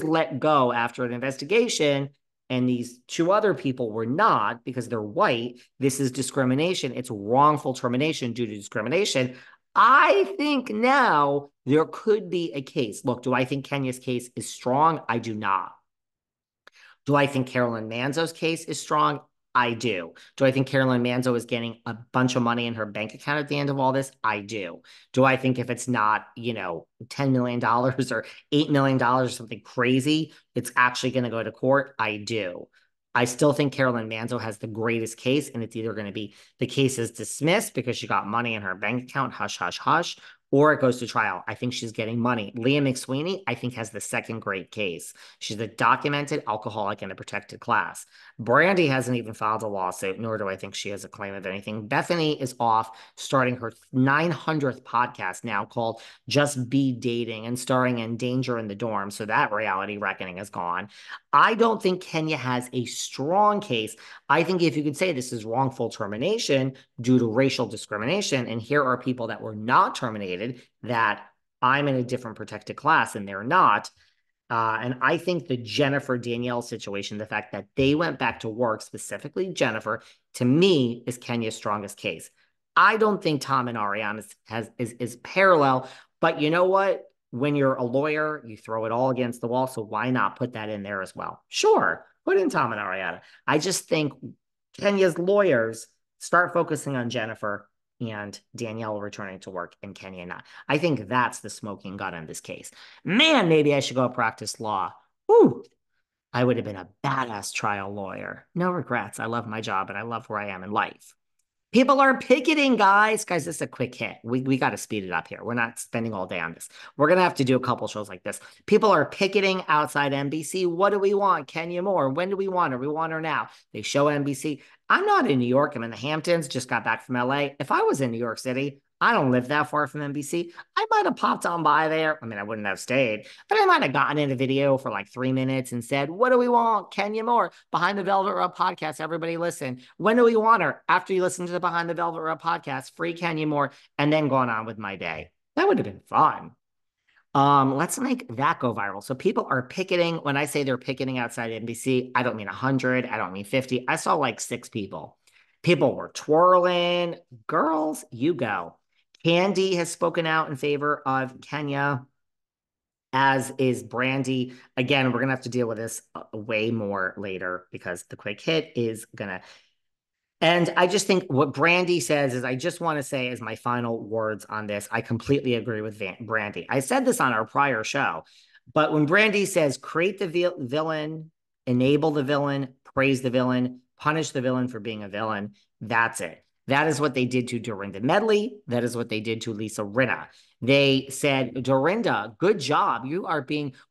let go after an investigation and these two other people were not because they're white, this is discrimination. It's wrongful termination due to discrimination. I think now there could be a case. Look, do I think Kenya's case is strong? I do not. Do I think Carolyn Manzo's case is strong? I do. Do I think Carolyn Manzo is getting a bunch of money in her bank account at the end of all this? I do. Do I think if it's not, $10 million or $8 million or something crazy, it's actually going to go to court? I do. I still think Carolyn Manzo has the greatest case, and it's either going to be the case is dismissed because she got money in her bank account, hush, hush, hush, or it goes to trial. I think she's getting money. Leah McSweeney, I think, has the second great case. She's a documented alcoholic in a protected class. Brandy hasn't even filed a lawsuit, nor do I think she has a claim of anything. Bethany is off starting her 900th podcast now called Just Be Dating and starring in Danger in the Dorm. So that reality reckoning is gone. I don't think Kenya has a strong case. I think if you could say this is wrongful termination due to racial discrimination, and here are people that were not terminated, that I'm in a different protected class and they're not. And I think the Jennifer Danielle situation, the fact that they went back to work, specifically Jennifer, to me is Kenya's strongest case. I don't think Tom and Ariana is parallel, but you know what? When you're a lawyer, you throw it all against the wall. So why not put that in there as well? Sure, put in Tom and Ariana. I just think Kenya's lawyers start focusing on Jennifer and Danielle returning to work and Kenya not. I think that's the smoking gun in this case. Man, maybe I should go practice law. Ooh, I would have been a badass trial lawyer. No regrets. I love my job and I love where I am in life. People are picketing, guys. Guys, this is a quick hit. We got to speed it up here. We're not spending all day on this. We're going to have to do a couple shows like this. People are picketing outside NBC. What do we want? Kenya Moore. When do we want her? We want her now. They show NBC. I'm not in New York. I'm in the Hamptons. Just got back from LA. If I was in New York City, I don't live that far from NBC. I might have popped on by there. I mean, I wouldn't have stayed, but I might have gotten in a video for like 3 minutes and said, what do we want? Kenya Moore, Behind the Velvet Rug podcast. Everybody listen. When do we want her? After you listen to the Behind the Velvet Rug podcast, free Kenya Moore, and then going on with my day. That would have been fun. Let's make that go viral. So people are picketing. When I say they're picketing outside NBC, I don't mean 100. I don't mean 50. I saw like 6 people. People were twirling. Girls, you go. Candy has spoken out in favor of Kenya, as is Brandy. Again, we're going to have to deal with this way more later because the quick hit is going to. And I just think what Brandy says is, I just want to say as my final words on this, I completely agree with Brandy. I said this on our prior show, but when Brandy says create the villain, enable the villain, praise the villain, punish the villain for being a villain, that's it. That is what they did to Dorinda Medley. That is what they did to Lisa Rinna. They said, Dorinda, good job.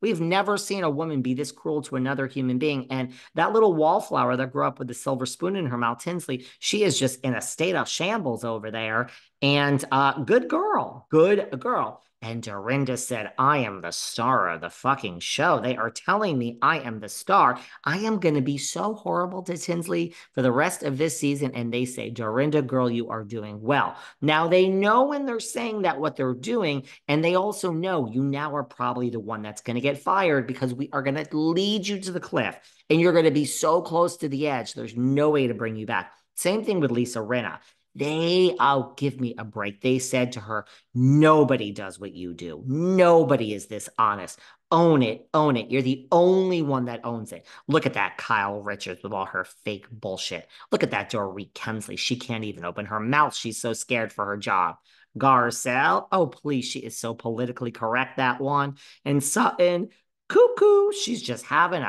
We've never seen a woman be this cruel to another human being. And that little wallflower that grew up with the silver spoon in her mouth, Tinsley, she is just in a state of shambles over there. And good girl, good girl. And Dorinda said, I am the star of the fucking show. They are telling me I am the star. I am going to be so horrible to Tinsley for the rest of this season. And they say, Dorinda, girl, you are doing well. Now, they know when they're saying that what they're doing, and they also know you now are probably the one that's going to get fired because we are going to lead you to the cliff and you're going to be so close to the edge. There's no way to bring you back. Same thing with Lisa Rinna. Give me a break. They said to her, nobody does what you do. Nobody is this honest. Own it. Own it. You're the only one that owns it. Look at that Kyle Richards with all her fake bullshit. Look at that Dorit Kemsley. She can't even open her mouth. She's so scared for her job. Garcelle, oh, please. She is so politically correct, that one. And Sutton, cuckoo. She's just having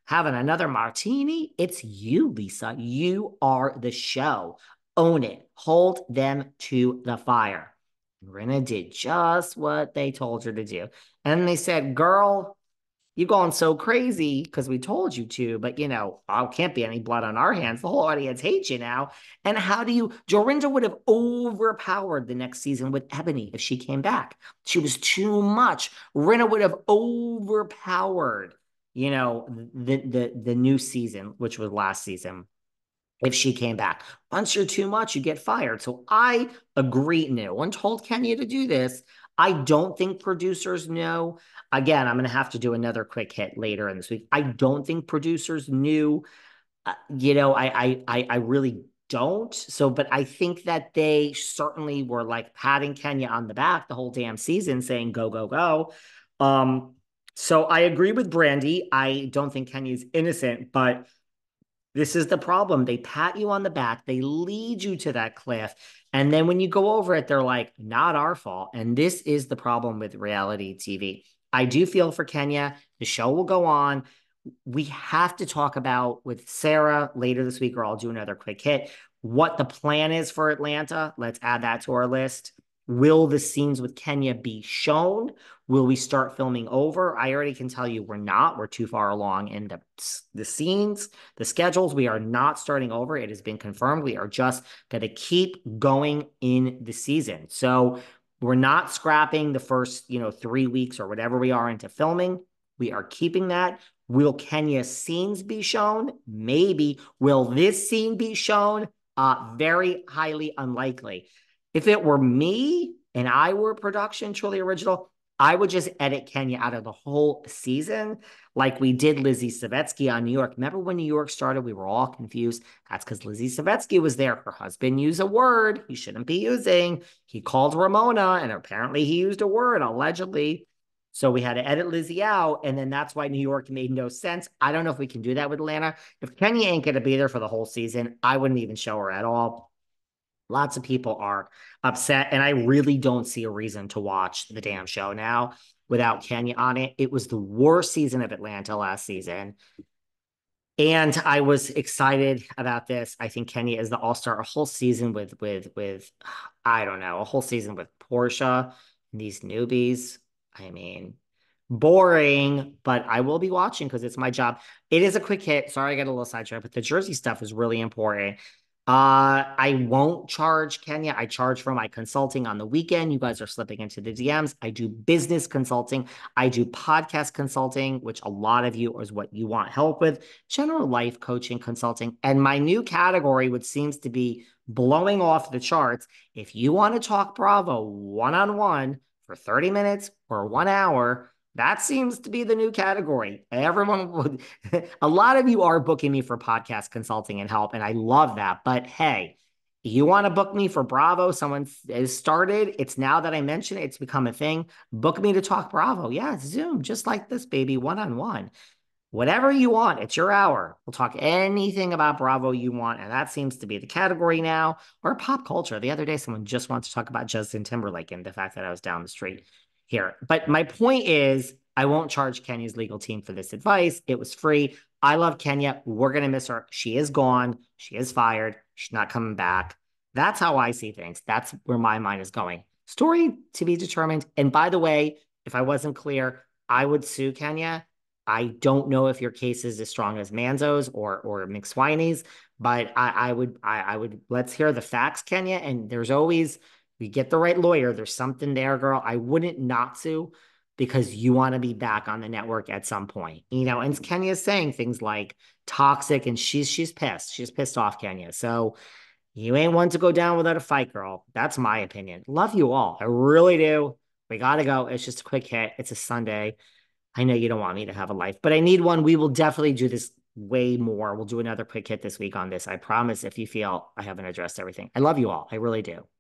another martini. It's you, Lisa. You are the show. Own it. Hold them to the fire. Rinna did just what they told her to do. And they said, girl, you're going so crazy because we told you to, but can't be any blood on our hands. The whole audience hates you now. And Dorinda would have overpowered the next season with Ebony if she came back. She was too much. Rinna would have overpowered, the new season, which was last season, if she came back. Once you're too much, you get fired. So I agree. No one told Kenya to do this. I don't think producers know. Again, I'm going to have to do another quick hit later in this week. I don't think producers knew. I really don't. So, but I think that they certainly were like patting Kenya on the back the whole damn season, saying go, go, go. Um, so I agree with Brandy. I don't think Kenya's innocent, but this is the problem. They pat you on the back, they lead you to that cliff. And then when you go over it, they're like, not our fault. And this is the problem with reality TV. I do feel for Kenya. The show will go on. We have to talk about with Sarah later this week, or I'll do another quick hit, what the plan is for Atlanta. Let's add that to our list. Will the scenes with Kenya be shown? Will we start filming over? I already can tell you we're not. We're too far along in the scenes, the schedules. We are not starting over. It has been confirmed. We are just going to keep going in the season. So we're not scrapping the first, 3 weeks or whatever we are into filming. We are keeping that. Will Kenya's scenes be shown? Maybe. Will this scene be shown? Very highly unlikely. If it were me and I were production, truly original, I would just edit Kenya out of the whole season like we did Lizzie Savetsky on New York. Remember when New York started? We were all confused. That's because Lizzie Savetsky was there. Her husband used a word he shouldn't be using. He called Ramona, and apparently he used a word, allegedly. So we had to edit Lizzie out, and then that's why New York made no sense. I don't know if we can do that with Atlanta. If Kenya ain't going to be there for the whole season, I wouldn't even show her at all. Lots of people are upset, and I really don't see a reason to watch the damn show now without Kenya on it. It was the worst season of Atlanta last season. And I was excited about this. I think Kenya is the all-star. A whole season with I don't know, a whole season with Portia and these newbies. I mean, boring, but I will be watching because it's my job. It is a quick hit. Sorry, I got a little sidetracked, but the Jersey stuff is really important. I won't charge Kenya. I charge for my consulting on the weekend. You guys are slipping into the DMs. I do business consulting. I do podcast consulting, which a lot of you is what you want help with, general life coaching consulting. And my new category, which seems to be blowing off the charts, if you want to talk Bravo one-on-one for 30 minutes or 1 hour, that seems to be the new category. Everyone would, a lot of you are booking me for podcast consulting and help, and I love that. But hey, you want to book me for Bravo? Someone has started. It's now that I mention it, it's become a thing. Book me to talk Bravo. Yeah, Zoom, just like this, baby, one-on-one. Whatever you want, it's your hour. We'll talk anything about Bravo you want, and that seems to be the category now. Or pop culture. The other day, someone just wanted to talk about Justin Timberlake and the fact that I was down the street here. But my point is, I won't charge Kenya's legal team for this advice. It was free. I love Kenya. We're going to miss her. She is gone. She is fired. She's not coming back. That's how I see things. That's where my mind is going. Story to be determined. And by the way, if I wasn't clear, I would sue Kenya. I don't know if your case is as strong as Manzo's or McSwiney's, but I would let's hear the facts, Kenya. And there's always, we get the right lawyer. There's something there, girl. I wouldn't not sue because you want to be back on the network at some point, and Kenya's saying things like toxic, and she's pissed. She's pissed off, Kenya. So you ain't one to go down without a fight, girl. That's my opinion. Love you all. I really do. We got to go. It's just a quick hit. It's a Sunday. I know you don't want me to have a life, but I need one. We will definitely do this way more. We'll do another quick hit this week on this. I promise if you feel I haven't addressed everything. I love you all. I really do. Bye.